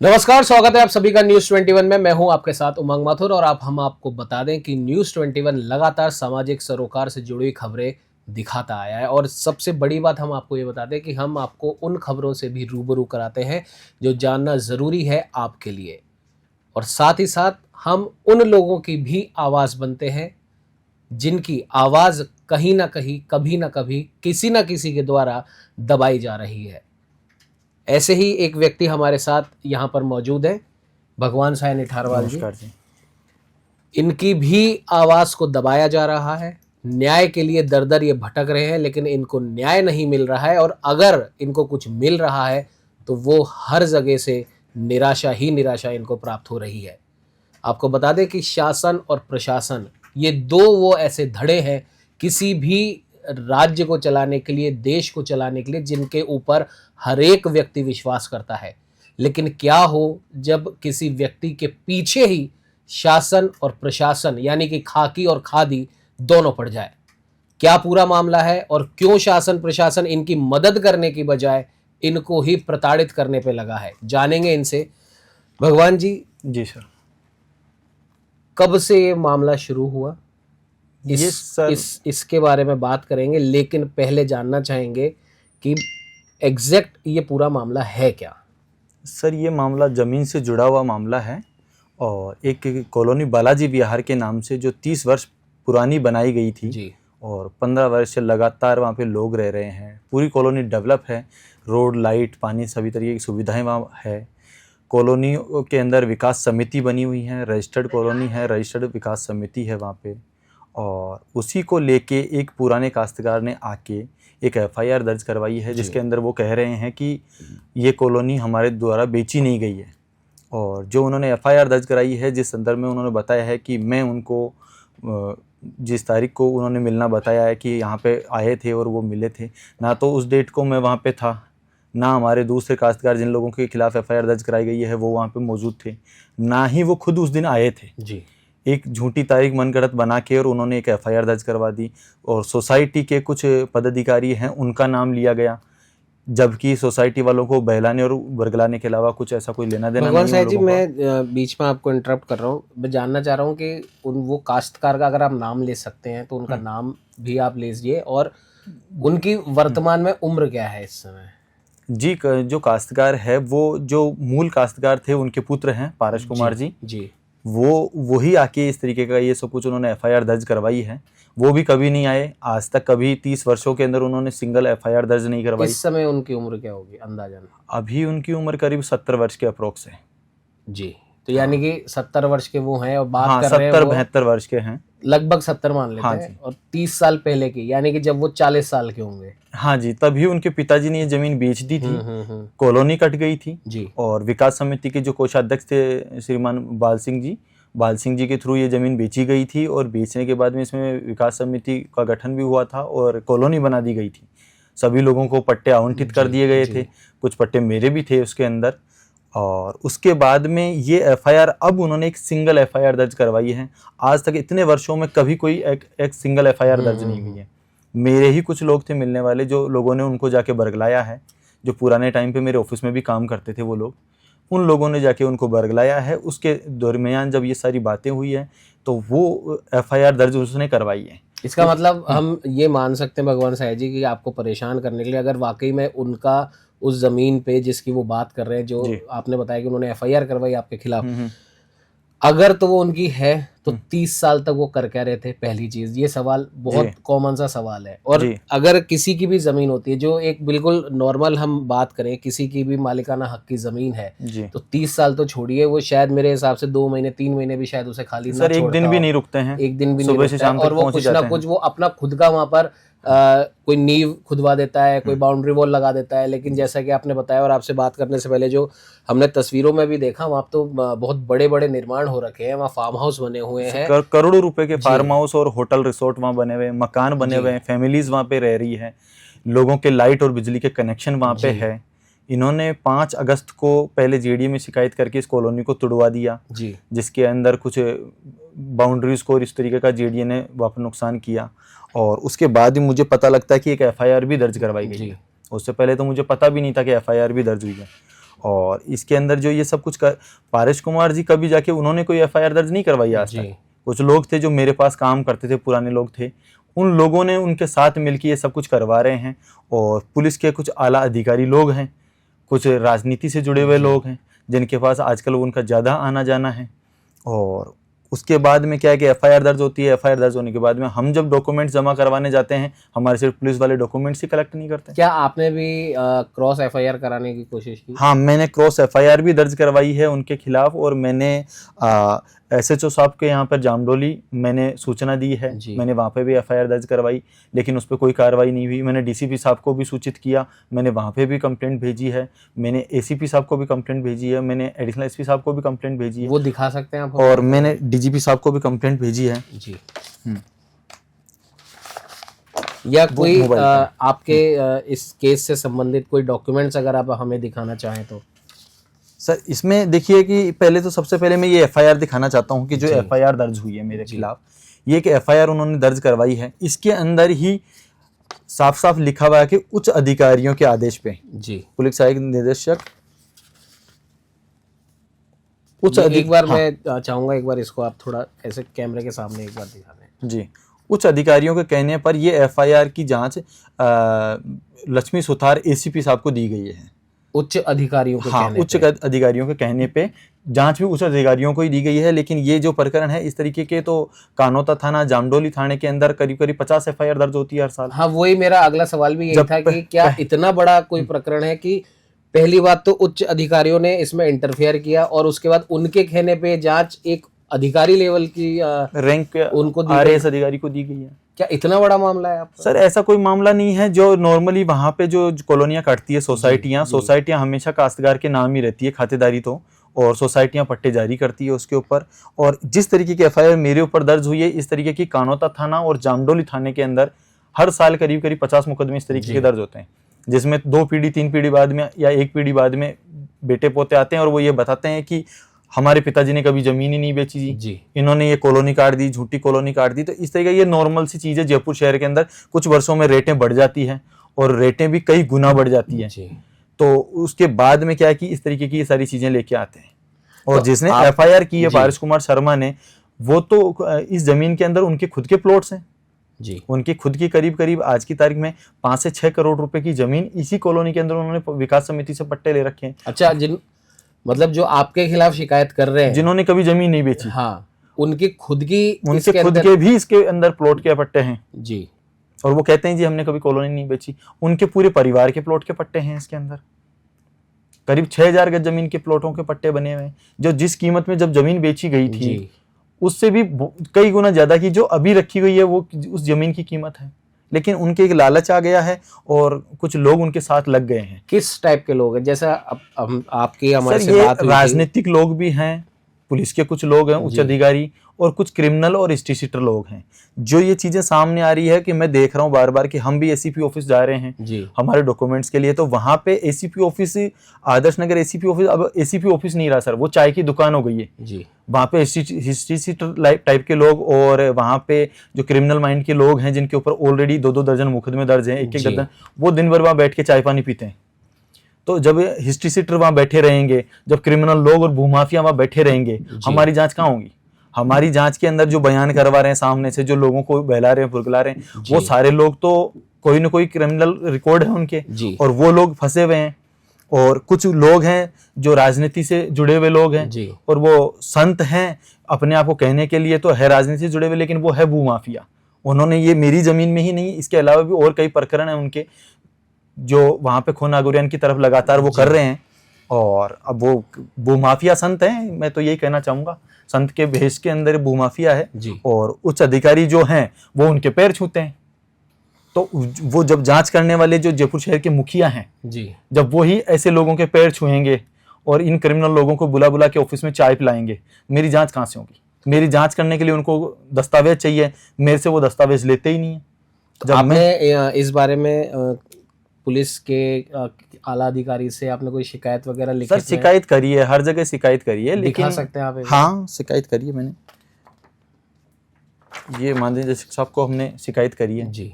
नमस्कार, स्वागत है आप सभी का न्यूज 21 में। मैं हूं आपके साथ उमंग माथुर और हम आपको बता दें कि न्यूज 21 लगातार सामाजिक सरोकार से जुड़ी हुई खबरें दिखाता आया है। और सबसे बड़ी बात हम आपको ये बता दें कि हम आपको उन खबरों से भी रूबरू कराते हैं जो जानना ज़रूरी है आपके लिए, और साथ ही साथ हम उन लोगों की भी आवाज़ बनते हैं जिनकी आवाज़ कहीं ना कहीं, कभी ना कभी, किसी ना किसी के द्वारा दबाई जा रही है। ऐसे ही एक व्यक्ति हमारे साथ यहाँ पर मौजूद है, भगवान साय निठारवाल जी। नमस्कार जी। इनकी भी आवाज़ को दबाया जा रहा है, न्याय के लिए दर दर ये भटक रहे हैं, लेकिन इनको न्याय नहीं मिल रहा है। और अगर इनको कुछ मिल रहा है तो वो हर जगह से निराशा ही निराशा इनको प्राप्त हो रही है। आपको बता दें कि शासन और प्रशासन, ये दो वो ऐसे धड़े हैं किसी भी राज्य को चलाने के लिए, देश को चलाने के लिए, जिनके ऊपर हर एक व्यक्ति विश्वास करता है। लेकिन क्या हो जब किसी व्यक्ति के पीछे ही शासन और प्रशासन यानी कि खाकी और खादी दोनों पड़ जाए? क्या पूरा मामला है और क्यों शासन प्रशासन इनकी मदद करने की बजाय इनको ही प्रताड़ित करने पे लगा है, जानेंगे इनसे। भगवान जी, जी सर। कब से ये मामला शुरू हुआ, ये सर इसके बारे में बात करेंगे, लेकिन पहले जानना चाहेंगे कि एग्जैक्ट ये पूरा मामला है क्या? सर ये मामला ज़मीन से जुड़ा हुआ मामला है और एक कॉलोनी बालाजी विहार के नाम से जो 30 वर्ष पुरानी बनाई गई थी जी। और 15 वर्ष से लगातार वहाँ पे लोग रह रहे हैं। पूरी कॉलोनी डेवलप है, रोड, लाइट, पानी, सभी तरीके की सुविधाएं वहाँ है। कॉलोनी के अंदर विकास समिति बनी हुई है, रजिस्टर्ड कॉलोनी है, रजिस्टर्ड विकास समिति है वहाँ पे। और उसी को लेके एक पुराने काश्तकार ने आके एक एफआईआर दर्ज करवाई है, जिसके अंदर वो कह रहे हैं कि ये कॉलोनी हमारे द्वारा बेची नहीं गई है। और जो उन्होंने एफआईआर दर्ज कराई है, जिस संदर्भ में उन्होंने बताया है कि मैं उनको जिस तारीख को उन्होंने मिलना बताया है कि यहाँ पे आए थे और वो मिले थे, ना तो उस डेट को मैं वहाँ पे था, ना हमारे दूसरे काश्तकार जिन लोगों के खिलाफ एफआईआर दर्ज कराई गई है वो वहाँ पे मौजूद थे, ना ही वो खुद उस दिन आए थे। जी। एक झूठी तारीख मनगढ़ंत बना के और उन्होंने एक एफआईआर दर्ज करवा दी। और सोसाइटी के कुछ पदाधिकारी हैं, उनका नाम लिया गया, जबकि सोसाइटी वालों को बहलाने और बरगलाने के अलावा कुछ ऐसा कोई लेना देना भगवान नहीं साहब उन जी, लोगों का। मैं बीच में आपको इंटरप्ट कर रहा हूँ। मैं जानना चाह रहा हूँ कि वो काश्तकार का अगर आप नाम ले सकते हैं तो उनका नाम भी आप लीजिए, और उनकी वर्तमान में उम्र क्या है इस समय? जी, जो काश्तकार है वो जो मूल काश्तकार थे उनके पुत्र हैं पारस कुमार जी। जी। वो वही आके इस तरीके का ये सब कुछ उन्होंने एफआईआर दर्ज करवाई है। वो भी कभी नहीं आए आज तक, कभी 30 वर्षों के अंदर उन्होंने सिंगल एफआईआर दर्ज नहीं करवाई। इस समय उनकी उम्र क्या होगी अंदाजन? अभी उनकी उम्र करीब 70 वर्ष के अप्रोक्स है। जी। तो यानी कि 70 वर्ष के वो हैं और बात हाँ, कर रहे हैं 70-72 वर्ष के हैं। लगभग 70 मान लेते हाँ हैं, जी। और 30 साल पहले की, यानी कि जब वो 40 साल के होंगे। हाँ जी, तभी उनके पिताजी ने ये जमीन बेच दी थी, कॉलोनी कट गई थी जी। और विकास समिति के जो कोषाध्यक्ष थे श्रीमान बाल सिंह जी के थ्रू ये जमीन बेची गई थी। और बेचने के बाद में इसमें विकास समिति का गठन भी हुआ था और कॉलोनी बना दी गई थी। सभी लोगों को पट्टे आवंटित कर दिए गए थे, कुछ पट्टे मेरे भी थे उसके अंदर। और उसके बाद में ये एफआईआर, अब उन्होंने एक सिंगल एफआईआर दर्ज करवाई है। आज तक इतने वर्षों में कभी कोई एक सिंगल एफआईआर दर्ज नहीं हुई है। मेरे ही कुछ लोग थे मिलने वाले, जो लोगों ने उनको जाके बरगलाया है, जो पुराने टाइम पे मेरे ऑफिस में भी काम करते थे वो लोग, उन लोगों ने जाके उनको बरगलाया है। उसके दरमियान जब ये सारी बातें हुई है तो वो एफआईआर दर्ज उसने करवाई है। इसका मतलब हम ये मान सकते हैं भगवान साहब जी कि आपको परेशान करने के लिए, अगर वाकई में उनका उस जमीन पे जिसकी वो बात कर रहे हैं, जो आपने बताया कि उन्होंने एफआईआर करवाई आपके खिलाफ, अगर तो वो उनकी है तो 30 साल तक वो कर क्या रहे थे? पहली चीज, ये सवाल बहुत कॉमन सा सवाल है। और अगर किसी की भी जमीन होती है, जो एक बिल्कुल नॉर्मल हम बात करें, किसी की भी मालिकाना हक की जमीन है, तो 30 साल तो छोड़िए, वो शायद मेरे हिसाब से 2 महीने 3 महीने भी शायद उसे खाली ना एक दिन भी नहीं रुकते हैं, एक दिन भी नहीं रुकता है। और वो कुछ ना कुछ वो अपना खुद का वहां पर कोई नींव खुदवा देता है, कोई बाउंड्री वॉल लगा देता है। लेकिन जैसा कि आपने बताया और आपसे बात करने से पहले जो हमने तस्वीरों में भी देखा, वहाँ तो बहुत बड़े बड़े निर्माण हो रखे हैं, वहाँ फार्म हाउस बने हुए हैं, करोड़ों रुपए के फार्म हाउस और होटल रिसोर्ट वहाँ बने हुए हैं, मकान बने हुए हैं, फैमिलीज वहाँ पे रह रही है, लोगों के लाइट और बिजली के कनेक्शन वहाँ पे है। इन्होंने 5 अगस्त को पहले जेडीए में शिकायत करके इस कॉलोनी को तुड़वा दिया, जिसके अंदर कुछ बाउंड्रीज को और इस तरीके का जेडीए ने वहाँ पर नुकसान किया। और उसके बाद ही मुझे पता लगता है कि एक एफआईआर भी दर्ज करवाई गई है। उससे पहले तो मुझे पता भी नहीं था कि एफआईआर भी दर्ज हुई है। और इसके अंदर जो ये सब कुछ पारेश कुमार जी कभी जाके उन्होंने कोई एफआईआर दर्ज नहीं करवाई आज तक। कुछ लोग थे जो मेरे पास काम करते थे, पुराने लोग थे, उन लोगों ने उनके साथ मिलकर ये सब कुछ करवा रहे हैं। और पुलिस के कुछ आला अधिकारी लोग हैं, कुछ राजनीति से जुड़े हुए लोग हैं जिनके पास आजकल उनका ज़्यादा आना जाना है। और उसके बाद में क्या है कि एफआईआर दर्ज होती है। एफआईआर दर्ज होने के बाद में हम जब डॉक्यूमेंट्स जमा करवाने जाते हैं, हमारे सिर्फ पुलिस वाले डॉक्यूमेंट्स ही कलेक्ट नहीं करते। क्या आपने भी क्रॉस एफआईआर कराने की कोशिश की? हाँ, मैंने क्रॉस एफआईआर भी दर्ज करवाई है उनके खिलाफ। और मैंने एसएचओ साहब के यहाँ पर जामडोली मैंने सूचना दी है, मैंने वहाँ पे भी एफआईआर दर्ज करवाई, लेकिन उस पर कोई कार्रवाई नहीं हुई। मैंने डीसीपी साहब को भी सूचित किया, मैंने वहाँ पे भी कंप्लेंट भेजी है, मैंने एसीपी साहब को भी कंप्लेंट भेजी है, मैंने एडिशनल एसपी साहब को भी कंप्लेंट भेजी है। वो दिखा सकते हैं आप? और मैंने डीजीपी साहब को भी कंप्लेंट भेजी है जी। या कोई आपके इस केस से संबंधित कोई डॉक्यूमेंट्स अगर आप हमें दिखाना चाहें तो? सर, इसमें देखिए कि पहले तो सबसे पहले मैं ये एफआईआर दिखाना चाहता हूँ कि जो एफआईआर दर्ज हुई है मेरे खिलाफ, ये कि एफआईआर उन्होंने दर्ज करवाई है, इसके अंदर ही साफ साफ लिखा हुआ है कि उच्च अधिकारियों के आदेश पे पुलिस सहायक निदेशक एक बार मैं चाहूंगा एक बार इसको आप थोड़ा ऐसे कैमरे के सामने एक बार दिखा दें। जी। उच्च अधिकारियों के कहने पर ये एफआईआर की जांच लक्ष्मी सुथार एसीपी साहब को दी गई है। उच्च अधिकारियों के कहने उच्च अधिकारियों के कहने पे जांच भी उच्च अधिकारियों को ही दी गई है। लेकिन ये जो प्रकरण है इस तरीके के तो कानोता थाना, जामडोली थाने के अंदर करीब करीब 50 एफआईआर दर्ज होती है हर साल। हाँ, वही मेरा अगला सवाल भी यही था कि क्या इतना बड़ा कोई प्रकरण है कि पहली बात तो उच्च अधिकारियों ने इसमें इंटरफेयर किया और उसके बाद उनके कहने पे जांच एक अधिकारी लेवल की रैंक उनको आरएएस अधिकारी को दी गई है। क्या इतना बड़ा मामला है आपका? सर, ऐसा कोई मामला नहीं है। जो नॉर्मली वहाँ पे जो कॉलोनियाँ कटती है, सोसाइटियाँ हमेशा काश्तकार के नाम ही रहती है, खातेदारी तो, और सोसाइटियाँ पट्टे जारी करती है उसके ऊपर। और जिस तरीके की एफआईआर मेरे ऊपर दर्ज हुई है, इस तरीके की कानोता थाना और जामडोली थाने के अंदर हर साल करीब करीब 50 मुकदमे इस तरीके के दर्ज होते हैं, जिसमें 2 पीढ़ी 3 पीढ़ी बाद में या 1 पीढ़ी बाद में बेटे पोते आते हैं और वो ये बताते हैं कि हमारे पिताजी ने कभी जमीन ही नहीं बेची जी, इन्होंने ये कॉलोनी काट दी, झूठी कॉलोनी काट दी। तो इस तरीके ये नॉर्मल सी चीज़ है। जयपुर शहर के अंदर कुछ वर्षों में रेटें बढ़ जाती हैं और रेटें भी कई गुना बढ़ जाती हैं। तो उसके बाद में क्या है कि इस तरीके की ये सारी चीज़ें लेके आते हैं। और तो जिसने एफआईआर की है पारेश कुमार शर्मा ने, वो तो इस जमीन के अंदर उनके खुद के प्लॉट्स हैं जी, उनकी खुद की करीब करीब आज की तारीख में 5 से 6 करोड़ रुपए की जमीन इसी कॉलोनी के अंदर उन्होंने विकास समिति से पट्टे ले रखे हैं। अच्छा, मतलब जो आपके खिलाफ शिकायत कर रहे हैं, जिन्होंने कभी जमीन नहीं बेची, हाँ, उनके खुद के भी इसके अंदर प्लॉट के पट्टे हैं जी। और वो कहते हैं जी हमने कभी कॉलोनी नहीं बेची। उनके पूरे परिवार के प्लॉट के पट्टे हैं इसके अंदर। करीब 6000 गज जमीन के प्लॉटों के पट्टे बने हुए हैं, जो जिस कीमत में जब जमीन बेची गई थी उससे भी कई गुना ज्यादा की जो अभी रखी गई है वो उस जमीन की कीमत है। लेकिन उनके एक लालच आ गया है और कुछ लोग उनके साथ लग गए हैं। किस टाइप के लोग हैं? जैसा आपकी हमारे से बात हुई, राजनीतिक लोग भी हैं, पुलिस के कुछ लोग हैं, उच्च अधिकारी, और कुछ क्रिमिनल और हिस्ट्री शीटर लोग हैं। जो ये चीजें सामने आ रही है कि मैं देख रहा हूँ बार बार कि हम भी एसीपी ऑफिस जा रहे हैं जी, हमारे डॉक्यूमेंट्स के लिए, तो वहां पे ACP office, Adarsh Nagar ACP office अब एसीपी ऑफिस नहीं रहा सर, वो चाय की दुकान हो गई है जी। वहां पे हिस्ट्री शीटर टाइप के लोग और वहां पे जो क्रिमिनल माइंड के लोग हैं जिनके ऊपर ऑलरेडी 2-2 दर्जन मुकदमे दर्ज हैं, 1-1 दर्जन, वो दिन भर वहां बैठ के चाय पानी पीते हैं। तो जब हिस्ट्री शीटर वहां बैठे रहेंगे, जब क्रिमिनल लोग और भूमाफिया वहां बैठे रहेंगे, हमारी जांच कहाँ होगी? हमारी जांच के अंदर जो बयान करवा रहे हैं सामने से, जो लोगों को बहला रहे हैं, फुर्गला रहे हैं, वो सारे लोग तो कोई ना कोई क्रिमिनल रिकॉर्ड है उनके और वो लोग फंसे हुए हैं। और कुछ लोग हैं जो राजनीति से जुड़े हुए लोग हैं और वो संत हैं, अपने आप को कहने के लिए तो है राजनीति से जुड़े हुए, लेकिन वो है भूमाफिया। उन्होंने ये मेरी जमीन में ही नहीं, इसके अलावा भी और कई प्रकरण हैं उनके जो वहां पे खून नागोरियन की तरफ लगातार वो कर रहे हैं। और अब वो भूमाफिया संत हैं, मैं तो यही कहना चाहूंगा, संत के भेष के अंदर भूमाफिया है और उच्च अधिकारी जो हैं वो उनके पैर छूते हैं। तो वो जब जांच करने वाले जो जयपुर शहर के मुखिया हैं जी, जब वो ही ऐसे लोगों के पैर छुएंगे और इन क्रिमिनल लोगों को बुला बुला के ऑफिस में चाय पिलाएंगे, मेरी जांच कहाँ से होगी? मेरी जांच करने के लिए उनको दस्तावेज चाहिए, मेरे से वो दस्तावेज लेते ही नहीं है। जब आपने इस बारे में पुलिस के आला अधिकारी से आपने कोई शिकायत वगैरह लिखी? सर, शिकायत करी है, हर जगह शिकायत करी है, लेकिन दिखा सकते हैं आप? हाँ, शिकायत करी है मैंने, ये माननीय निदेशक साहब को हमने शिकायत करी है जी।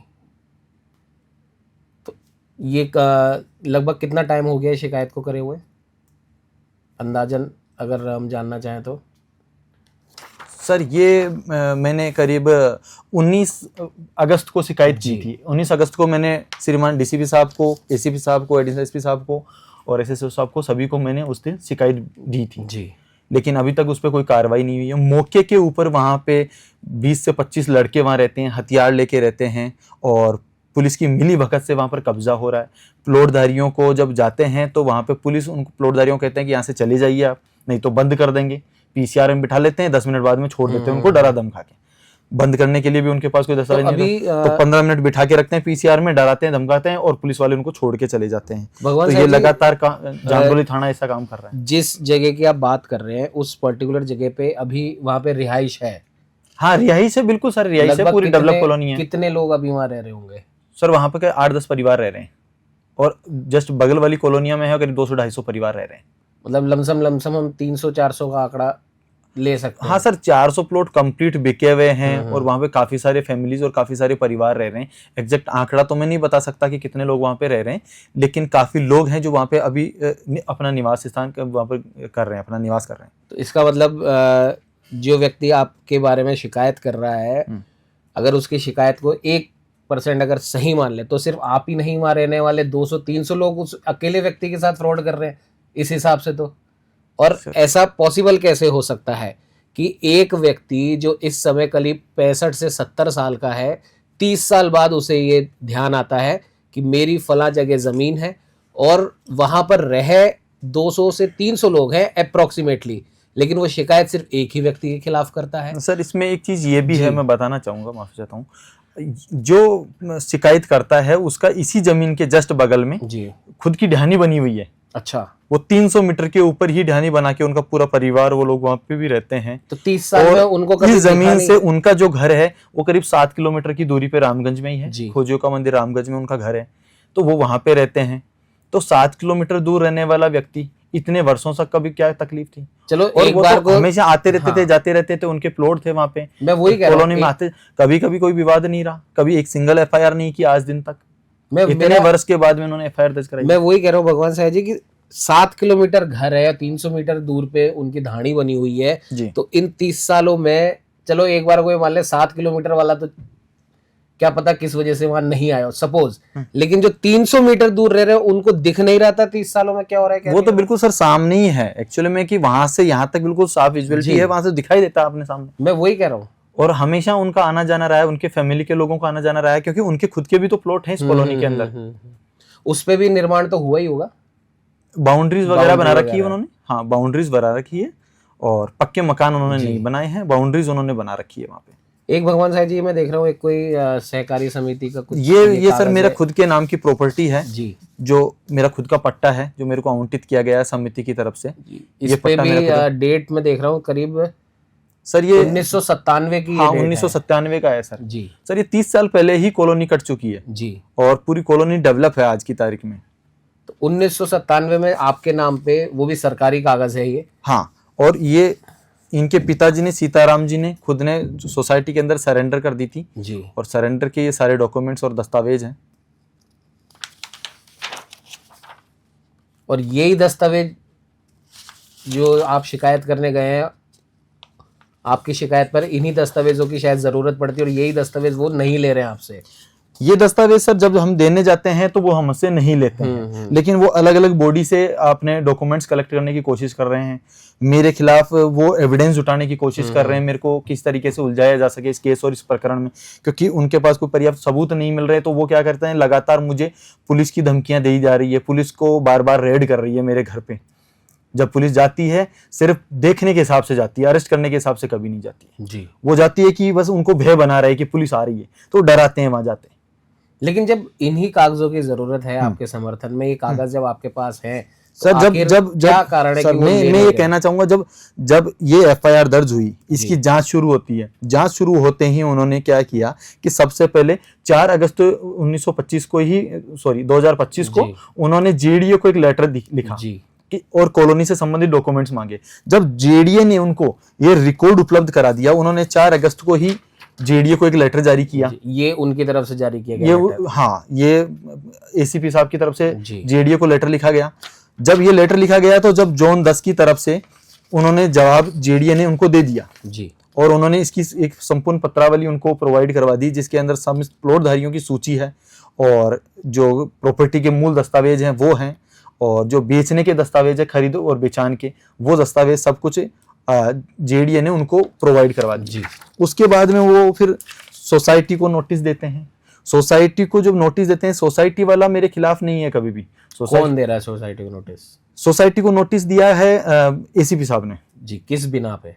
तो ये लगभग कितना टाइम हो गया है शिकायत को करे हुए? अंदाजन अगर हम जानना चाहें तो? सर ये मैंने करीब 19 अगस्त को शिकायत की थी। 19 अगस्त को मैंने श्रीमान डीसीपी साहब को, एसीपी साहब को, एडिशनल एसपी साहब को और एसएसओ साहब को, सभी को मैंने उस दिन शिकायत दी थी जी। लेकिन अभी तक उस पर कोई कार्रवाई नहीं हुई है। मौके के ऊपर वहाँ पे 20 से 25 लड़के वहाँ रहते हैं, हथियार लेके रहते हैं और पुलिस की मिली भगत से वहाँ पर कब्जा हो रहा है। प्लॉटधारियों को जब जाते हैं तो वहाँ पे पुलिस उनको प्लॉटधारियों को कहते हैं कि यहाँ से चले जाइए आप, नहीं तो बंद कर देंगे। पीसीआर में बिठा लेते हैं, 10 मिनट बाद में छोड़ देते हैं उनको डरा धमका के। बंद करने के लिए भी उनके पास कोई दस्तावेज नहीं था, तो 15 मिनट बिठा के रखते हैं पीसीआर में, डराते हैं, धमकाते हैं और पुलिस वाले उनको छोड़ के चले जाते हैं। तो ये लगातार जामबोली थाना ऐसा काम कर रहा है। जिस जगह की आप बात कर रहे हैं उस पर्टिकुलर जगह पे अभी वहाँ पे रिहाइश है? हाँ रिहाइश है, बिल्कुल सर रिहाइश है, पूरी डेवलप कॉलोनी है। कितने लोग अभी वहाँ रह रहे होंगे? सर वहाँ पे 8-10 परिवार रह रहे हैं और जस्ट बगल वाली कॉलोनिया में है करीब 200-250 परिवार रह रहे हैं। मतलब लमसम हम 300-400 का आंकड़ा ले सकते हैं? हाँ सर 400 प्लॉट कंप्लीट बिके हुए हैं और वहाँ पे काफी सारे फैमिलीज और काफी सारे परिवार रह रहे हैं। एग्जैक्ट आंकड़ा तो मैं नहीं बता सकता कि कितने लोग वहाँ पे रह रहे हैं, लेकिन काफी लोग हैं जो वहाँ पे अभी अपना निवास स्थान वहाँ पर कर रहे हैं, अपना निवास कर रहे हैं। तो इसका मतलब जो व्यक्ति आपके बारे में शिकायत कर रहा है, अगर उसकी शिकायत को 1% अगर सही मान ले तो सिर्फ आप ही नहीं वहाँ रहने वाले 200-300 लोग उस अकेले व्यक्ति के साथ फ्रॉड कर रहे हैं इस हिसाब से तो। और ऐसा पॉसिबल कैसे हो सकता है कि एक व्यक्ति जो इस समय करीब 65 से 70 साल का है, 30 साल बाद उसे ये ध्यान आता है कि मेरी फला जगह ज़मीन है और वहाँ पर रह 200 से 300 लोग हैं अप्रॉक्सीमेटली, लेकिन वो शिकायत सिर्फ एक ही व्यक्ति के खिलाफ करता है। सर इसमें एक चीज़ ये भी है, मैं बताना चाहूँगा, माफ़ी चाहता हूँ, जो शिकायत करता है उसका इसी ज़मीन के जस्ट बगल में जी खुद की ढानी बनी हुई है। अच्छा, वो 300 मीटर के ऊपर ही ढानी बना के उनका पूरा परिवार, वो लोग वहाँ पे भी रहते हैं। तो 30 साल में उनको इस जमीन से उनका जो घर है वो करीब 7 किलोमीटर की दूरी पे रामगंज में ही है। खोजियों का मंदिर रामगंज में उनका घर है, तो वो वहाँ पे रहते हैं। तो 7 किलोमीटर दूर रहने वाला व्यक्ति इतने वर्षों तक कभी क्या तकलीफ थी? चलो और एक वो बार तो हमेशा आते रहते थे, जाते रहते थे, उनके प्लॉट थे वहाँ पे, मैं वही कह रहा हूं, कॉलोनी में आते, कभी कभी कोई विवाद नहीं रहा, कभी एक सिंगल एफआईआर नहीं की आज दिन तक। इतने वर्ष के बाद में उन्होंने एफआईआर दर्ज कराई। मैं वही कह रहा हूँ भगवान साहब जी की 7 किलोमीटर घर है, 300 मीटर दूर पे उनकी धाणी बनी हुई है जी। तो इन 30 सालों में चलो एक बार कोई मान ले 7 किलोमीटर वाला तो क्या पता किस वजह से वहां नहीं आया सपोज, लेकिन जो 300 मीटर दूर रह रहे हैं उनको दिख नहीं रहा था 30 सालों में क्या हो रहा है? वो तो बिल्कुल सर सामने ही है एक्चुअली में, कि वहां से यहाँ तक बिल्कुल साफ विजुअलिटी है, वहां से दिखाई देता है अपने सामने। मैं वही कह रहा हूँ। और हमेशा उनका आना जाना रहा है, उनके फैमिली के लोगों का आना जाना रहा है, क्योंकि उनके खुद के भी तो प्लॉट है इस कॉलोनी के अंदर। उस पे भी निर्माण तो हुआ ही होगा, बाउंड्रीज वगैरह बना रखी है उन्होंने। हाँ बाउंड्रीज बना रखी है और पक्के मकान उन्होंने नहीं बनाए हैं, बाउंड्रीज उन्होंने बना रखी है वहाँ पे। एक भगवान साहब जी मैं देख रहा हूँ एक कोई सहकारी समिति का कुछ ये सर मेरा खुद के नाम की प्रॉपर्टी है जी, जो मेरा खुद का पट्टा है, जो मेरे को आवंटित किया गया है समिति की तरफ से। इस पे भी डेट में देख रहा हूँ करीब सर ये 1997 की। हाँ 1997 का है सर जी। सर ये 30 साल पहले ही कॉलोनी कट चुकी है जी और पूरी कॉलोनी डेवलप है आज की तारीख में। तो 1997 में आपके नाम पे वो भी सरकारी कागज है ये? हाँ, और ये इनके पिताजी ने, सीताराम जी ने खुद ने सोसाइटी के अंदर सरेंडर कर दी थी जी, और सरेंडर के ये सारे डॉक्यूमेंट्स और दस्तावेज हैं। और यही दस्तावेज जो आप शिकायत करने गए हैं, आपकी शिकायत पर इन्हीं दस्तावेजों की शायद जरूरत पड़ती है और यही दस्तावेज वो नहीं ले रहे हैं आपसे। ये दस्तावेज सर जब हम देने जाते हैं तो वो हमसे नहीं लेते हैं, लेकिन वो अलग अलग बॉडी से अपने डॉक्यूमेंट्स कलेक्ट करने की कोशिश कर रहे हैं, मेरे खिलाफ वो एविडेंस जुटाने की कोशिश कर रहे हैं, मेरे को किस तरीके से उलझाया जा सके इस केस और इस प्रकरण में, क्योंकि उनके पास कोई पर्याप्त सबूत नहीं मिल रहे। तो वो क्या करते हैं, लगातार मुझे पुलिस की धमकियां दी जा रही है, पुलिस को बार बार रेड कर रही है मेरे घर पे। जब पुलिस जाती है सिर्फ देखने के हिसाब से जाती है, अरेस्ट करने के हिसाब से कभी नहीं जाती है जी। वो जाती है कि बस उनको भय बना रहा है कि पुलिस आ रही है, तो डराते हैं वहां जाते हैं। लेकिन जब इन्हीं कागजों की जरूरत है आपके समर्थन में, ये कागज जब आपके पास है सर, तो जब क्या कारण है कि मैं ये कहना चाहूंगा, जब ये एफआईआर दर्ज हुई, इसकी जांच शुरू होती है, जांच शुरू होते ही उन्होंने क्या किया कि सबसे पहले 4 अगस्त 2025 को उन्होंने जेडीए को एक लेटर लिखा कि और कॉलोनी से संबंधित डॉक्यूमेंट्स मांगे। जब जेडीए ने उनको ये रिकॉर्ड उपलब्ध करा दिया, उन्होंने 4 अगस्त को ही जेडीए को एक लेटर जारी किया। ये उनकी तरफ से जारी किया गया ये एसीपी साहब की तरफ से जेडीए को लेटर लिखा गया, जब ये लेटर लिखा गया तो जब जोन 10 की तरफ से उन्होंने जवाब जेडीए ने उनको दे दिया जी, और उन्होंने इसकी एक संपूर्ण पत्रावली उनको प्रोवाइड करवा दी, जिसके अंदर समस्त प्लॉटधारियों की सूची है और जो प्रॉपर्टी के मूल दस्तावेज हैं वो हैं और जो बेचने के दस्तावेज है खरीद और बेचान के वो दस्तावेज सब कुछ जेडीए ने उनको प्रोवाइड करवा दी। उसके बाद में वो फिर सोसाइटी को नोटिस देते हैं। सोसाइटी को जब नोटिस देते हैं, सोसाइटी वाला मेरे खिलाफ नहीं है कभी भी। कौन दे रहा है सोसाइटी को नोटिस? सोसाइटी को नोटिस दिया है एसीपी साहब ने जी। किस बिना पे?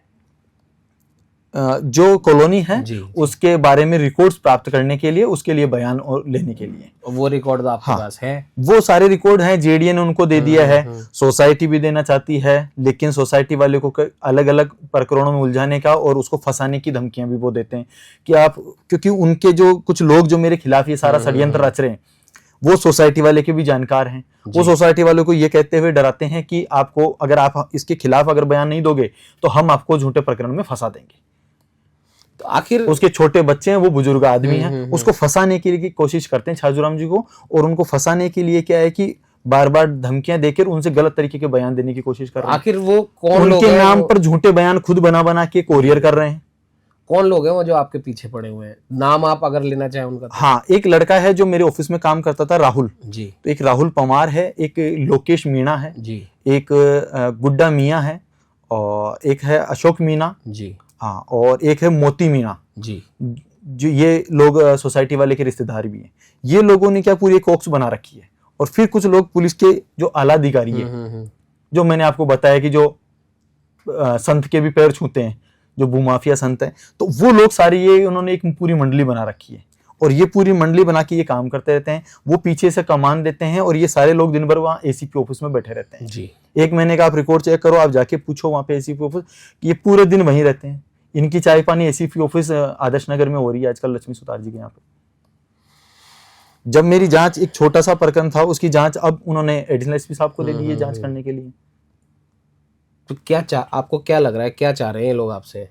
जो कॉलोनी है जी, उसके बारे में रिकॉर्ड्स प्राप्त करने के लिए, उसके लिए बयान और लेने के लिए। वो रिकॉर्ड आपके हाँ, पास है? वो सारे रिकॉर्ड हैं, जेडीए ने उनको दे दिया है। सोसाइटी भी देना चाहती है, लेकिन सोसाइटी वाले को अलग अलग प्रकरणों में उलझाने का और उसको फंसाने की धमकियां भी वो देते हैं कि आप, क्योंकि उनके जो कुछ लोग जो मेरे खिलाफ ये सारा षड्यंत्र रच रहे हैं वो सोसाइटी वाले के भी जानकार हैं। वो सोसाइटी वालों को ये कहते हुए डराते हैं कि आपको, अगर आप इसके खिलाफ अगर बयान नहीं दोगे तो हम आपको झूठे प्रकरण में फंसा देंगे। तो आखिर उसके छोटे बच्चे हैं, वो बुजुर्ग आदमी हैं, उसको फंसाने के लिए कोशिश करते हैं छाजूराम जी को, और उनको फंसाने के लिए क्या है कि बार बार धमकियां देकर उनसे गलत तरीके के बयान देने की कोशिश कर रहे हैं। आखिर वो कौन लोग उनके हैं? नाम पर झूठे बयान खुद बना बना के कोरियर कर रहे हैं। कौन लोग हैं वो जो आपके पीछे पड़े हुए हैं? नाम आप अगर लेना चाहें उनका तो? हाँ, एक लड़का है जो मेरे ऑफिस में काम करता था, राहुल जी। तो एक राहुल पवार है, एक लोकेश मीणा है जी, एक गुड्डा मियाँ है और एक है अशोक मीणा जी, हाँ, और एक है मोती मीणा जी, जो ये लोग सोसाइटी वाले के रिश्तेदार भी हैं। ये लोगों ने क्या पूरी एक ऑक्स बना रखी है। और फिर कुछ लोग पुलिस के जो आला अधिकारी है, जो मैंने आपको बताया कि जो संत के भी पैर छूते हैं, जो भूमाफिया संत हैं, तो वो लोग सारे ये उन्होंने एक पूरी मंडली बना रखी है और ये पूरी मंडली बना के ये काम करते रहते हैं। वो पीछे से कमान देते हैं और ये सारे लोग दिन भर वहाँ एसीपी ऑफिस में बैठे रहते हैं जी। एक महीने का आप रिकॉर्ड चेक करो, आप जाके पूछो वहाँ पे एसीपी ऑफिस, ये पूरे दिन वहीं रहते हैं। इनकी चाय पानी एसीपी ऑफिस आदर्श नगर में हो रही है आजकल, लक्ष्मी सुतार जी के यहाँ पे। जब मेरी जांच, एक छोटा सा प्रकरण था, उसकी जांच अब उन्होंने एडिशनल एसपी साहब को दे दी है जांच करने के लिए। तो आपको क्या लग रहा है, क्या चाह रहे हैं लोग आपसे?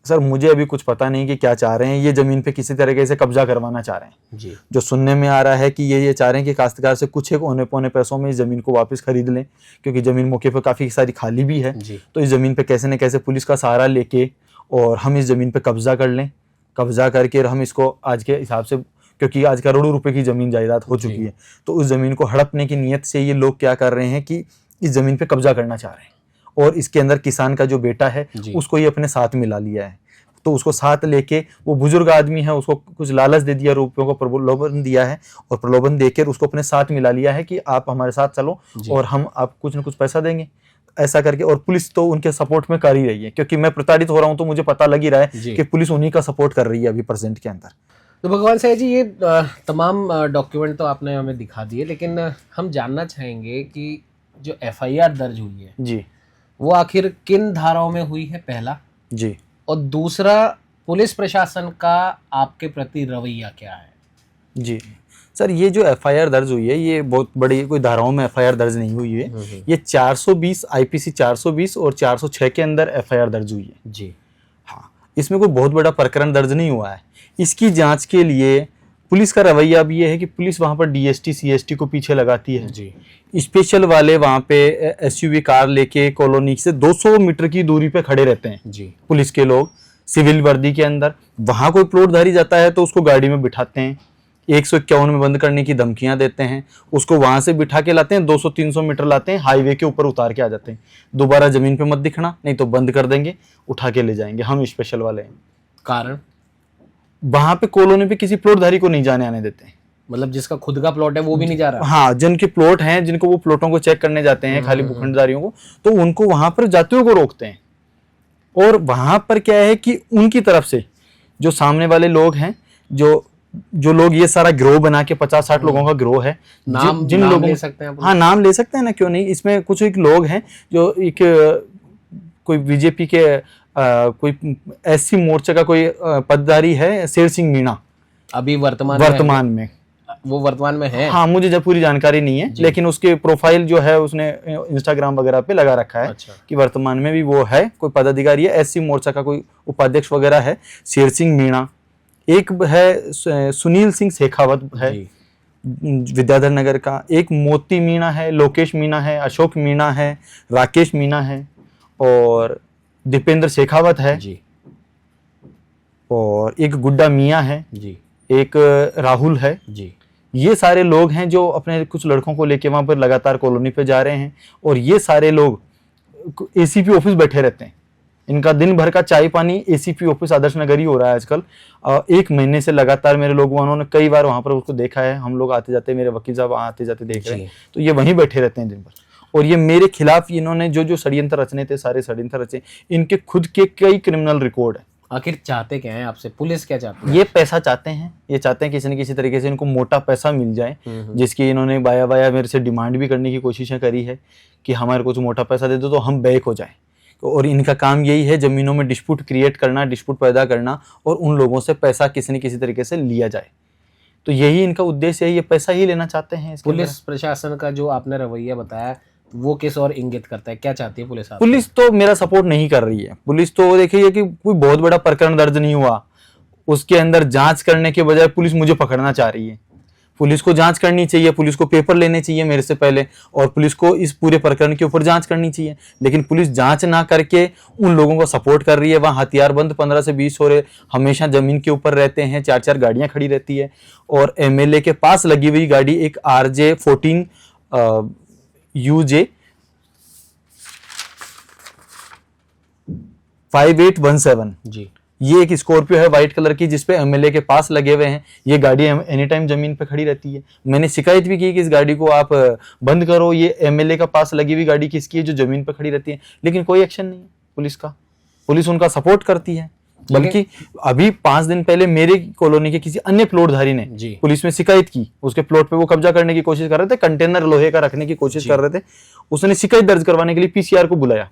सर मुझे अभी कुछ पता नहीं कि क्या चाह रहे हैं। ये जमीन पे किसी तरीके से कब्जा करवाना चाह रहे हैं जी। जो सुनने में आ रहा है कि ये चाह रहे हैं कि काश्तकार से कुछ एक औने पौने पैसों में इस जमीन को वापस खरीद लें, क्योंकि जमीन मौके पर काफी सारी खाली भी है। तो इस जमीन पे कैसे न कैसे पुलिस का सहारा लेके और हम इस जमीन पे कब्जा कर लें, कब्जा करके हम इसको आज के हिसाब से, क्योंकि आज करोड़ों रुपए की जमीन जायदाद हो चुकी है, तो उस जमीन को हड़पने की नीयत से ये लोग क्या कर रहे हैं कि इस जमीन पे कब्जा करना चाह रहे हैं। और इसके अंदर किसान का जो बेटा है उसको ये अपने साथ मिला लिया है। तो उसको साथ लेके, वो बुजुर्ग आदमी है, उसको कुछ लालच दे दिया, रुपयों का प्रलोभन दिया है और प्रलोभन देकर उसको अपने साथ मिला लिया है कि आप हमारे साथ चलो और हम आप कुछ न कुछ पैसा देंगे, ऐसा करके। और पुलिस तो उनके सपोर्ट में कर ही रही है, क्योंकि मैं प्रताड़ित हो रहा हूँ तो मुझे पता लग ही रहा है कि पुलिस उन्हीं का सपोर्ट कर रही है अभी प्रेजेंट के अंदर। तो भगवान साहब जी, ये तमाम डॉक्यूमेंट तो आपने हमें दिखा दिए, लेकिन हम जानना चाहेंगे कि जो एफआईआर दर्ज हुई है जी, वो आखिर किन धाराओं में हुई है, पहला जी, और दूसरा पुलिस प्रशासन का आपके प्रति रवैया क्या है? जी सर, ये जो एफआईआर दर्ज हुई है ये बहुत बड़ी कोई धाराओं में एफआईआर दर्ज नहीं हुई है। ये 420 आईपीसी 420 और 406 के अंदर एफआईआर दर्ज हुई है जी। हाँ, इसमें कोई बहुत बड़ा प्रकरण दर्ज नहीं हुआ है। इसकी जांच के लिए पुलिस का रवैया भी ये है कि पुलिस वहाँ पर डीएसटी सीएसटी को पीछे लगाती है जी। स्पेशल वाले वहाँ पे एसयूवी कार लेके कॉलोनी से 200 मीटर की दूरी पे खड़े रहते हैं जी। पुलिस के लोग सिविल वर्दी के अंदर। वहाँ कोई प्लॉटधारी जाता है तो उसको गाड़ी में बिठाते हैं, 151 में बंद करने की धमकियां देते हैं, उसको वहां से बिठा के लाते हैं, 200-300 मीटर लाते हैं, हाईवे के ऊपर उतार के आ जाते हैं। दोबारा जमीन पे मत दिखना, नहीं तो बंद कर देंगे, उठा के ले जाएंगे, हम स्पेशल वाले हैं। कारण वहां पे कॉलोनी पे किसी प्लॉटधारी को नहीं जाने आने देते हैं। मतलब जिसका खुद का प्लॉट है वो भी नहीं जा रहा? हाँ, जिनके प्लॉट हैं, जिनको वो प्लॉटों को चेक करने जाते हैं, खाली भूखंडधारियों को, तो उनको वहां पर जाते हुए को रोकते हैं। और वहां पर क्या है कि उनकी तरफ से जो सामने वाले लोग हैं, जो लोग ये सारा गिरोह बना के 50-60 लोगों का गिरोह है, जिन लोगों ले सकते हैं? हाँ, नाम ले सकते हैं ना, क्यों नहीं। इसमें कुछ एक लोग हैं जो एक कोई बीजेपी के कोई एससी मोर्चा का कोई पदधारी है, शेर सिंह मीणा, अभी वर्तमान में वो वर्तमान में है। हाँ, मुझे जब पूरी जानकारी नहीं है, लेकिन उसके प्रोफाइल जो है उसने इंस्टाग्राम वगैरह पे लगा रखा है। अच्छा। कि वर्तमान में भी वो है, कोई पदाधिकारी है, एससी मोर्चा का कोई उपाध्यक्ष वगैरह है, शेर सिंह मीणा। एक है सुनील सिंह शेखावत है, विद्याधर नगर का, एक मोती मीणा है, लोकेश मीणा है, अशोक मीणा है, राकेश मीणा है और दीपेंद्र शेखावत है जी और एक गुड्डा मियाँ है, जी एक राहुल है। जी ये सारे लोग हैं जो अपने कुछ लड़कों को लेके वहां पर लगातार कॉलोनी पे जा रहे हैं और ये सारे लोग एसीपी ऑफिस बैठे रहते हैं। इनका दिन भर का चाय पानी एसीपी ऑफिस आदर्श नगर ही हो रहा है आजकल। 1 महीने से लगातार मेरे लोग, उन्होंने कई बार वहां पर उसको देखा है, हम लोग आते जाते, मेरे वकील साहब आते जाते देख रहे हैं, तो ये वहीं बैठे रहते हैं दिन भर। और ये मेरे खिलाफ इन्होंने जो जो षड्यंत्र रचने थे, सारे षड्यंत्र रचे। इनके खुद के कई क्रिमिनल रिकॉर्ड है। आखिर चाहते क्या है आपसे? पुलिस क्या चाहती है? ये पैसा चाहते हैं, ये चाहते हैं किसी न किसी तरीके से इनको मोटा पैसा मिल जाए, जिसकी इन्होंने बाया बाया मेरे से डिमांड भी करने की कोशिशें करी है कि हमारे कुछ मोटा पैसा दे दो तो हम बैक हो जाए। और इनका काम यही है जमीनों में डिस्प्यूट क्रिएट करना, डिस्प्यूट पैदा करना और उन लोगों से पैसा किसी न किसी तरीके से लिया जाए। तो यही इनका उद्देश्य है, ये पैसा ही लेना चाहते हैं। पुलिस प्रशासन का जो आपने रवैया बताया वो किस और इंगित करता है? क्या चाहती है पुलिस? पुलिस तो मेरा सपोर्ट नहीं कर रही है। पुलिस तो देखिए कि कोई बहुत बड़ा प्रकरण दर्ज नहीं हुआ, उसके अंदर जांच करने के बजाय पुलिस मुझे पकड़ना चाह रही है। पुलिस को जांच करनी चाहिए, पुलिस को पेपर लेने चाहिए मेरे से पहले और पुलिस को इस पूरे प्रकरण के ऊपर जांच करनी चाहिए। लेकिन पुलिस जांच ना करके उन लोगों को सपोर्ट कर रही है। वहाँ हथियारबंद 15 से 20 हो रहे, हमेशा जमीन के ऊपर रहते हैं, 4-4 गाड़ियां खड़ी रहती है। और एमएलए के पास लगी हुई गाड़ी एक RJ14 UJ 5817 जी, ये एक स्कॉर्पियो है व्हाइट कलर की, जिसपे एमएलए के पास लगे हुए हैं। ये गाड़ी एनी टाइम जमीन पे खड़ी रहती है। मैंने शिकायत भी की कि इस गाड़ी को आप बंद करो, ये एमएलए का पास लगी हुई गाड़ी किसकी है जो जमीन पे खड़ी रहती है। लेकिन कोई एक्शन नहीं है पुलिस का। पुलिस उनका सपोर्ट करती है। बल्कि अभी 5 दिन पहले मेरे कॉलोनी के किसी अन्य प्लॉटधारी ने पुलिस में शिकायत की। उसके प्लॉट पे वो कब्जा करने की कोशिश कर रहे थे, कंटेनर लोहे का रखने की कोशिश कर रहे थे। उसने शिकायत दर्ज करवाने के लिए पीसीआर को बुलाया।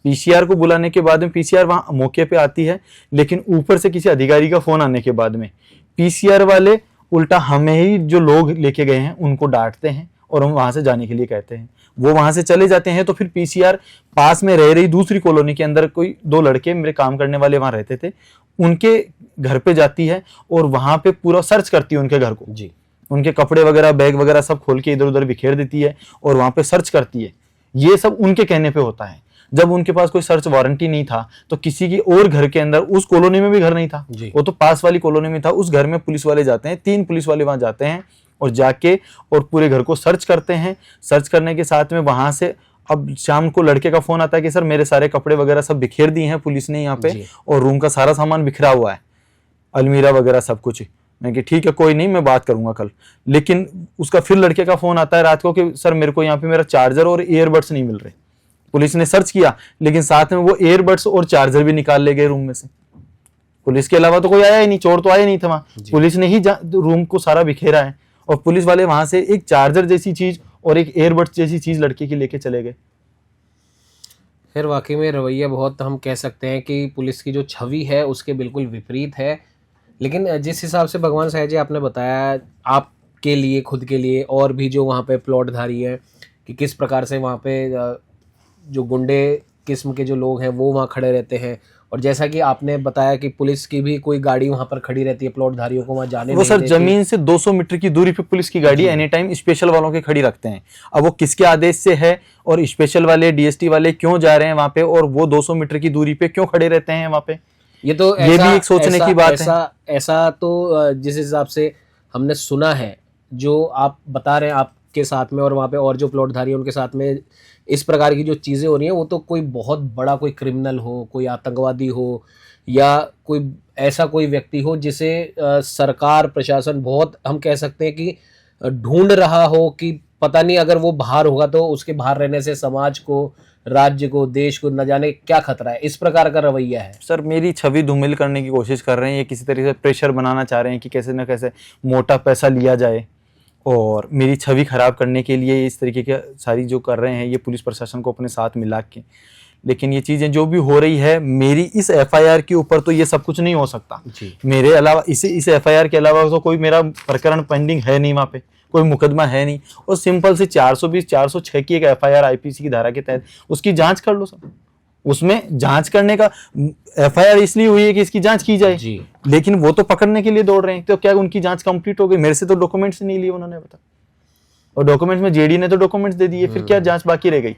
पीसीआर को बुलाने के बाद में पीसीआर वहां मौके पे आती है, लेकिन ऊपर से किसी अधिकारी का फोन आने के बाद में पीसीआर वाले उल्टा हमें ही जो लोग लेके गए हैं उनको डांटते हैं और हम वहां से जाने के लिए कहते हैं। वो वहां से चले जाते हैं। तो फिर पीसीआर पास में रह रही दूसरी कॉलोनी के अंदर कोई 2 लड़के मेरे काम करने वाले वहां रहते थे, उनके घर पे जाती है और वहां पे पूरा सर्च करती है उनके घर को जी। उनके कपड़े वगैरह, बैग वगैरह सब खोल के इधर उधर बिखेर देती है और वहां पे सर्च करती है। ये सब उनके कहने पे होता है। जब उनके पास कोई सर्च वारंटी नहीं था तो किसी की और घर के अंदर, उस कॉलोनी में भी घर नहीं था, वो तो पास वाली कॉलोनी में था, उस घर में पुलिस वाले जाते हैं, 3 पुलिस वाले वहां जाते हैं और जाके और पूरे घर को सर्च करते हैं। सर्च करने के साथ में वहां से अब शाम को लड़के का फोन आता है कि सर मेरे सारे कपड़े वगैरह सब बिखेर दिए हैं पुलिस ने यहाँ पे और रूम का सारा सामान बिखरा हुआ है, अलमीरा वगैरह सब कुछ। मैं कि ठीक है कोई नहीं, मैं बात करूंगा कल। लेकिन उसका फिर लड़के का फोन आता है रात को कि सर मेरे को यहाँ पे मेरा चार्जर और ईयरबड्स नहीं मिल रहे। पुलिस ने सर्च किया लेकिन साथ में वो ईयरबड्स और चार्जर भी निकाल ले गए रूम में से। पुलिस के अलावा तो कोई आया ही नहीं, चोर तो आया नहीं था वहां, पुलिस ने ही रूम को सारा बिखेरा है। और पुलिस वाले वहां से एक चार्जर जैसी चीज और एक ईयरबड्स जैसी चीज लड़के की लेके चले गए। फिर वाकई में रवैया बहुत, हम कह सकते हैं कि पुलिस की जो छवि है उसके बिल्कुल विपरीत है। लेकिन जिस हिसाब से भगवान साहब जी आपने बताया आपके लिए, खुद के लिए और भी जो वहाँ पे प्लॉटधारी हैं, कि किस प्रकार से वहाँ पे जो गुंडे किस्म के जो लोग हैं वो वहाँ खड़े रहते हैं। और जैसा कि आपने बताया कि पुलिस की भी कोई गाड़ी वहाँ पर खड़ी रहती है, प्लॉटधारियों को वहाँ जाने वो सर जमीन से 200 मीटर की दूरी पे पुलिस की गाड़ी एनी टाइम स्पेशल वालों के खड़ी रखते हैं। अब वो किसके आदेश से है और स्पेशल वाले डीएसटी वाले क्यों जा रहे हैं वहाँ पे और वो 200 मीटर की दूरी पे क्यों खड़े रहते हैं वहाँ पे, ये तो ये भी एक सोचने की बात है। ऐसा तो जिस हिसाब से हमने सुना है, जो आप बता रहे हैं आपके साथ में और वहाँ पे और जो प्लॉटधारी हैं उनके साथ में इस प्रकार की जो चीज़ें हो रही हैं, वो तो कोई बहुत बड़ा कोई क्रिमिनल हो, कोई आतंकवादी हो या कोई ऐसा कोई व्यक्ति हो जिसे सरकार प्रशासन बहुत, हम कह सकते हैं कि ढूंढ रहा हो कि पता नहीं अगर वो बाहर होगा तो उसके बाहर रहने से समाज को, राज्य को, देश को न जाने क्या खतरा है। इस प्रकार का रवैया है। सर मेरी छवि धूमिल करने की कोशिश कर रहे हैं, ये किसी तरीके से प्रेशर बनाना चाह रहे हैं कि कैसे न कैसे मोटा पैसा लिया जाए और मेरी छवि खराब करने के लिए इस तरीके के सारी जो कर रहे हैं ये पुलिस प्रशासन को अपने साथ मिला के। लेकिन ये चीज़ें जो भी हो रही है, मेरी इस एफआईआर के ऊपर तो ये सब कुछ नहीं हो सकता। मेरे अलावा इस एफआईआर के अलावा तो कोई मेरा प्रकरण पेंडिंग है नहीं, वहाँ पे कोई मुकदमा है नहीं। और सिंपल से 420 406 की एक एफआईआर आईपीसी की धारा के तहत उसकी जांच कर लो सब। उसमें जांच करने का एफआईआर इसलिए हुई है कि इसकी जांच की जाए, जी। लेकिन वो तो पकड़ने के लिए दौड़ रहे हैं। तो क्या उनकी जांच कंप्लीट हो गई? मेरे से तो डॉक्यूमेंट्स नहीं लिए उन्होंने, बता। और डॉक्यूमेंट्स में जेडी ने तो डॉक्यूमेंट्स दे दिए, फिर क्या जांच बाकी रह गई?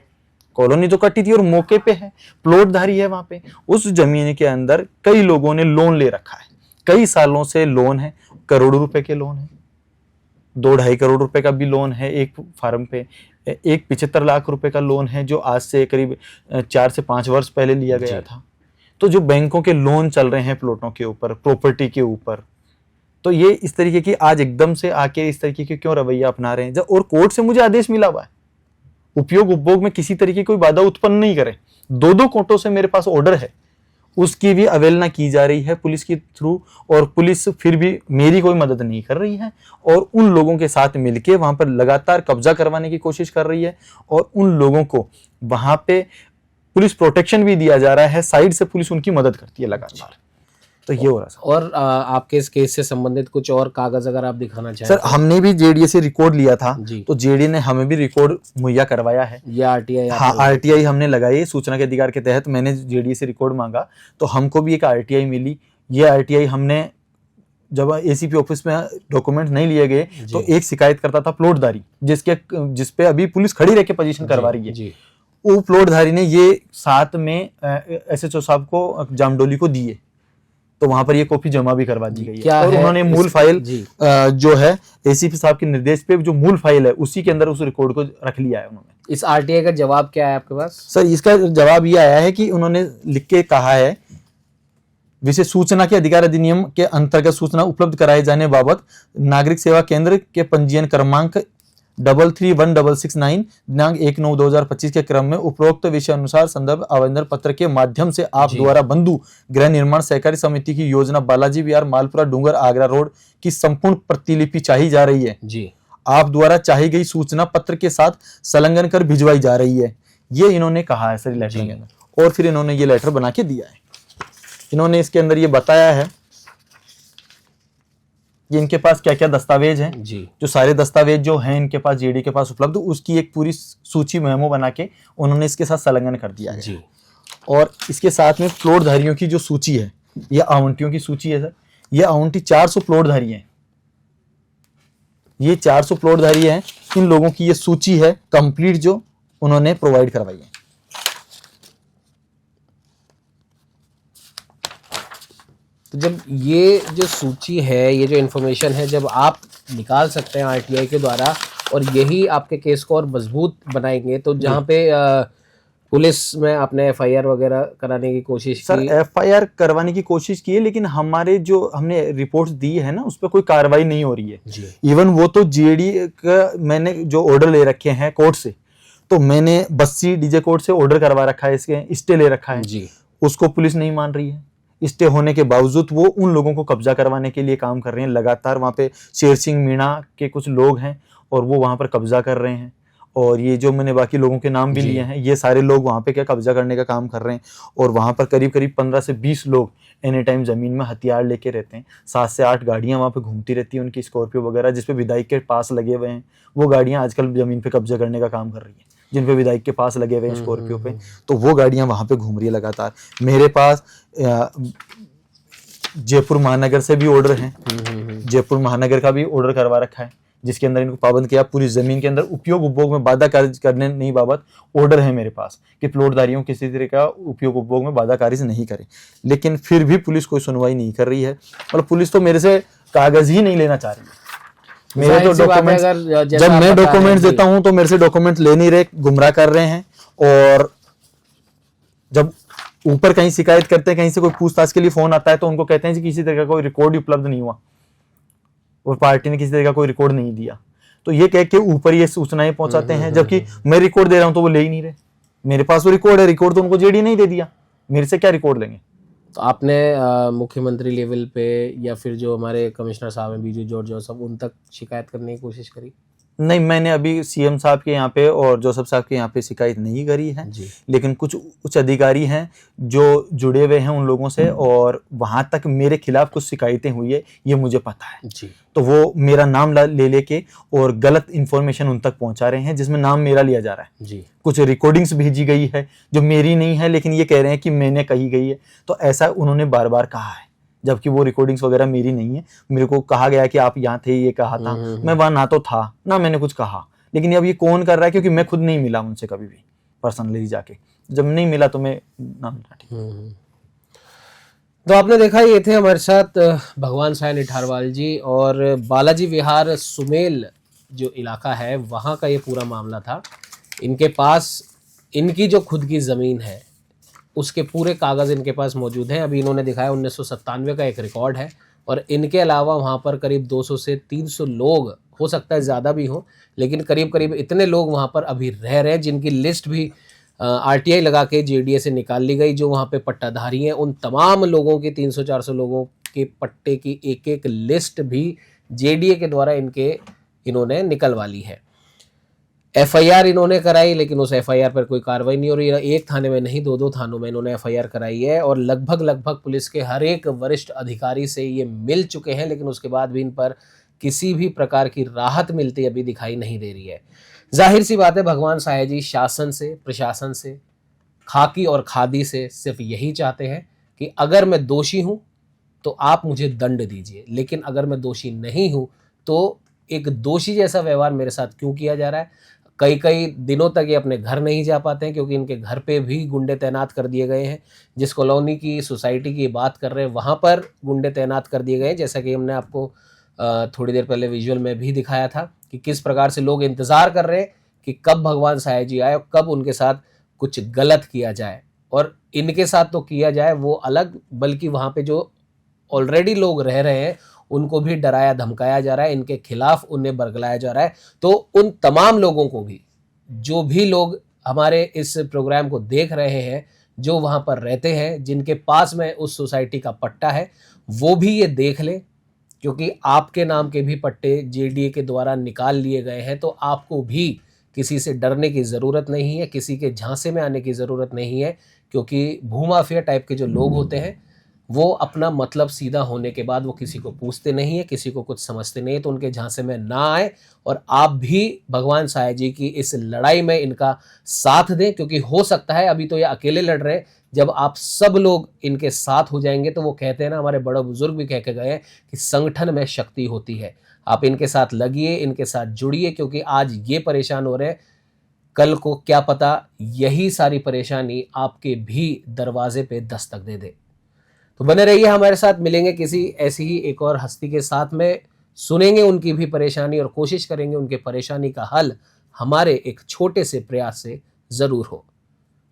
कॉलोनी तो कटी थी और मौके पे है, प्लॉटधारी है वहां पे। उस जमीन के अंदर कई लोगों ने लोन ले रखा है, कई सालों से लोन है, करोड़ों रुपए के लोन है, 2-2.5 करोड़ रुपए का भी लोन है एक फार्म पे, एक 75 लाख रुपए का लोन है जो आज से करीब 4 से 5 वर्ष पहले लिया गया था। तो जो बैंकों के लोन चल रहे हैं प्लॉटों के ऊपर, प्रॉपर्टी के ऊपर, तो ये इस तरीके की आज एकदम से आके इस तरीके के क्यों रवैया अपना रहे हैं? जब और कोर्ट से मुझे आदेश मिला हुआ है उपयोग उपभोग में किसी तरीके की कोई बाधा उत्पन्न नहीं करे, 2-2 कोर्टों से मेरे पास ऑर्डर है, उसकी भी अवहेलना की जा रही है पुलिस के थ्रू, और पुलिस फिर भी मेरी कोई मदद नहीं कर रही है और उन लोगों के साथ मिलके वहां पर लगातार कब्जा करवाने की कोशिश कर रही है और उन लोगों को वहां पे पुलिस प्रोटेक्शन भी दिया जा रहा है, साइड से पुलिस उनकी मदद करती है लगातार। तो ये हो रहा है। और आपके इस केस से संबंधित कुछ और कागज अगर आप दिखाना चाहें सर, हमने भी जेडीए से रिकॉर्ड लिया था, जी। तो जेडीए ने हमें भी रिकॉर्ड मुहैया करवाया है। या आरटीआई? हाँ, आरटीआई हमने लगाई, सूचना के अधिकार के तहत मैंने जेडीए से रिकॉर्ड मांगा तो हमको भी एक आरटीआई मिली। ये आरटीआई हमने जब एसीपी ऑफिस में डॉक्यूमेंट नहीं लिए गए तो एक शिकायत करता था प्लॉटधारी, जिसपे अभी पुलिस खड़ी रह के पोजीशन करवा रही है, वो प्लॉटधारी ने ये साथ में एसएचओ साहब को जामडोली को दिए, तो वहां पर ये कॉपी जमा भी करवा दी गई है। और उन्होंने मूल फाइल जो है एसीपी साहब के निर्देश पे जो मूल फाइल है उसी के अंदर उस रिकॉर्ड को रख लिया है उन्होंने। इस आरटीआई का जवाब क्या है आपके पास? सर, इसका जवाब ये आया है कि उन्होंने लिख के कहा है, विशेष सूचना के अधिकार अधिनियम के अंतर्गत सूचना उपलब्ध कराए जाने बाबत नागरिक सेवा केंद्र के पंजीयन क्रमांक 331669 दिनांक 1/9/2025 के क्रम में उपरोक्त विषय अनुसार संदर्भ आवेदन पत्र के माध्यम से आप द्वारा बंधु गृह निर्माण सहकारी समिति की योजना बालाजी विहार मालपुरा डूंगर आगरा रोड की संपूर्ण प्रतिलिपि चाहिए जा रही है जी। आप द्वारा चाही गई सूचना पत्र के साथ संलग्न कर भिजवाई जा रही है। ये इन्होंने कहा है सर लेटर के अंदर, और फिर इन्होंने ये लेटर बना के दिया है। इन्होंने इसके अंदर ये बताया है कि इनके पास क्या क्या दस्तावेज हैं जी। जो सारे दस्तावेज जो हैं इनके पास जेडी के पास उपलब्ध, उसकी एक पूरी सूची मेमो बना के उन्होंने इसके साथ संलग्न कर दिया है जी। और इसके साथ में प्लॉटधारियों की जो सूची है, ये आवंटियों की सूची है सर। ये आवंटी 400 प्लॉटधारी हैं, ये 400 प्लॉटधारी हैं। इन लोगों की ये सूची है कंप्लीट जो उन्होंने प्रोवाइड करवाई है। तो जब ये जो सूची है, ये जो इन्फॉर्मेशन है, जब आप निकाल सकते हैं आरटीआई के द्वारा और यही आपके केस को और मजबूत बनाएंगे, तो जहाँ पे पुलिस में आपने एफआईआर वगैरह कराने की कोशिश की? सर, एफआईआर करवाने की कोशिश की है, लेकिन हमारे जो हमने रिपोर्ट्स दी है ना, उस पर कोई कार्रवाई नहीं हो रही है जी। इवन वो तो जेडी का मैंने जो ऑर्डर ले रखे हैं कोर्ट से, तो मैंने बस्सी डीजे कोर्ट से ऑर्डर करवा रखा है, इसके स्टे ले रखा है जी। उसको पुलिस नहीं मान रही है। स्टे होने के बावजूद वो उन लोगों को कब्जा करवाने के लिए काम कर रहे हैं लगातार। वहाँ पे शेर सिंह मीणा के कुछ लोग हैं और वो वहाँ पर कब्जा कर रहे हैं, और ये जो मैंने बाकी लोगों के नाम भी लिए हैं, ये सारे लोग वहाँ पे क्या कब्जा करने का काम कर रहे हैं। और वहाँ पर करीब करीब 15 से 20 लोग एनी टाइम जमीन में हथियार लेके रहते हैं। 7 से 8 गाड़ियाँ वहाँ पे घूमती रहती हैं उनकी, स्कॉर्पियो वगैरह, जिसपे विधायक के पास लगे हुए हैं। वो गाड़ियाँ आजकल जमीन पे कब्जा करने का काम कर रही हैं, जिन पे विधायक के पास लगे हुए हैं स्कॉर्पियो पे, तो वो गाड़ियाँ वहाँ पे घूम रही है लगातार। मेरे पास जयपुर महानगर से भी ऑर्डर हैं, जयपुर महानगर का भी ऑर्डर करवा रखा है, जिसके अंदर इनको पाबंद किया पूरी जमीन के अंदर उपयोग उपभोग में बाधा कार्य करने नहीं बाबत ऑर्डर है मेरे पास कि प्लॉटधारियों किसी तरह का उपयोग उपभोग में बाधा कार्य नहीं करे। लेकिन फिर भी पुलिस कोई सुनवाई नहीं कर रही है, मतलब पुलिस तो मेरे से कागज ही नहीं लेना चाह रही है। मेरे तो डॉक्यूमेंट्स, जब मैं डॉक्यूमेंट्स देता हूं तो मेरे से डॉक्यूमेंट ले नहीं रहे, गुमराह कर रहे हैं। और जब ऊपर कहीं शिकायत करते हैं, कहीं से कोई पूछताछ के लिए फोन आता है, तो उनको कहते हैं कि किसी तरह का कोई रिकॉर्ड उपलब्ध नहीं हुआ और पार्टी ने किसी तरह का कोई रिकॉर्ड नहीं दिया। तो ये कह के ऊपर ये सूचनाएं पहुंचाते हैं, जबकि मैं रिकॉर्ड दे रहा हूं तो वो ले ही नहीं रहे। मेरे पास वो रिकॉर्ड है, रिकॉर्ड तो उनको जेडी नहीं दे दिया, मेरे से क्या रिकॉर्ड लेंगे। तो आपने मुख्यमंत्री लेवल पे या फिर जो हमारे कमिश्नर साहब हैं बीजू जॉर्ज साहब, उन तक शिकायत करने की कोशिश करी? नहीं, मैंने अभी सीएम साहब के यहाँ पे और जोसेफ साहब के यहाँ पे शिकायत नहीं करी है, जी। लेकिन कुछ उच्च अधिकारी हैं जो जुड़े हुए हैं उन लोगों से, और वहां तक मेरे खिलाफ कुछ शिकायतें हुई है, ये मुझे पता है। जी। तो वो मेरा नाम ले लेके और गलत इन्फॉर्मेशन उन तक पहुंचा रहे हैं, जिसमें नाम मेरा लिया जा रहा है। जी। कुछ रिकॉर्डिंग्स भेजी गई है जो मेरी नहीं है, लेकिन ये कह रहे हैं कि मैंने कही गई है। तो ऐसा उन्होंने बार बार कहा है, जबकि वो रिकॉर्डिंग्स वगैरह मेरी नहीं है। मेरे को कहा गया कि आप यहाँ थे, ये कहा था, मैं वहां ना तो था ना मैंने कुछ कहा। लेकिन अब ये कौन कर रहा है, क्योंकि मैं खुद नहीं मिला उनसे कभी भी पर्सनली जाके, जब नहीं मिला तो मैं ना मिला। ठीक। तो आपने देखा ये थे हमारे साथ भगवान साय निठारवाल जी, और बालाजी विहार सुमेल जो इलाका है वहाँ का ये पूरा मामला था। इनके पास इनकी जो खुद की ज़मीन है उसके पूरे कागज़ इनके पास मौजूद हैं। अभी इन्होंने दिखाया 1997 का एक रिकॉर्ड है, और इनके अलावा वहाँ पर करीब 200 से 300 लोग, हो सकता है ज़्यादा भी हो, लेकिन करीब करीब इतने लोग वहाँ पर अभी रह रहे हैं, जिनकी लिस्ट भी आरटीआई लगा के जेडीए से निकाल ली गई, जो वहाँ पे पट्टाधारी हैं। उन तमाम लोगों की 300-400 लोगों के पट्टे की एक एक लिस्ट भी जेडीए के द्वारा इन्होंने निकलवा ली है। एफआईआर इन्होंने कराई, लेकिन उस एफआईआर पर कोई कार्रवाई नहीं हो रही है। एक थाने में नहीं, 2-2 थानों में इन्होंने एफआईआर कराई है, और लगभग पुलिस के हर एक वरिष्ठ अधिकारी से ये मिल चुके हैं, लेकिन उसके बाद भी इन पर किसी भी प्रकार की राहत मिलती अभी दिखाई नहीं दे रही है। जाहिर सी बात है, भगवान साय जी शासन से, प्रशासन से, खाकी और खादी से सिर्फ यही चाहते हैं कि अगर मैं दोषी हूं तो आप मुझे दंड दीजिए, लेकिन अगर मैं दोषी नहीं हूं तो एक दोषी जैसा व्यवहार मेरे साथ क्यों किया जा रहा है। कई कई दिनों तक ये अपने घर नहीं जा पाते हैं, क्योंकि इनके घर पे भी गुंडे तैनात कर दिए गए हैं। जिस कॉलोनी की, सोसाइटी की बात कर रहे हैं, वहाँ पर गुंडे तैनात कर दिए गए हैं, जैसा कि हमने आपको थोड़ी देर पहले विजुअल में भी दिखाया था कि किस प्रकार से लोग इंतज़ार कर रहे हैं कि कब भगवान साय जी आए और कब उनके साथ कुछ गलत किया जाए। और इनके साथ तो किया जाए वो अलग, बल्कि वहाँ पे जो ऑलरेडी लोग रह रहे हैं उनको भी डराया धमकाया जा रहा है, इनके खिलाफ उन्हें बरगलाया जा रहा है। तो उन तमाम लोगों को भी, जो भी लोग हमारे इस प्रोग्राम को देख रहे हैं, जो वहाँ पर रहते हैं, जिनके पास में उस सोसाइटी का पट्टा है, वो भी ये देख लें, क्योंकि आपके नाम के भी पट्टे जेडीए के द्वारा निकाल लिए गए हैं। तो आपको भी किसी से डरने की ज़रूरत नहीं है, किसी के झांसे में आने की ज़रूरत नहीं है, क्योंकि भूमाफिया टाइप के जो लोग होते हैं वो अपना मतलब सीधा होने के बाद वो किसी को पूछते नहीं है, किसी को कुछ समझते नहीं है। तो उनके झांसे में ना आए, और आप भी भगवान साय जी की इस लड़ाई में इनका साथ दें, क्योंकि हो सकता है अभी तो ये अकेले लड़ रहे हैं, जब आप सब लोग इनके साथ हो जाएंगे तो वो कहते हैं ना, हमारे बड़े बुजुर्ग भी कह के गए कि संगठन में शक्ति होती है। आप इनके साथ लगिए, इनके साथ जुड़िए, क्योंकि आज ये परेशान हो रहे हैं, कल को क्या पता यही सारी परेशानी आपके भी दरवाजे पे दस्तक दे दे। तो बने रहिए हमारे साथ, मिलेंगे किसी ऐसी ही एक और हस्ती के साथ में, सुनेंगे उनकी भी परेशानी और कोशिश करेंगे उनके परेशानी का हल हमारे एक छोटे से प्रयास से जरूर हो।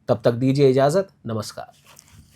तब तक दीजिए इजाजत, नमस्कार।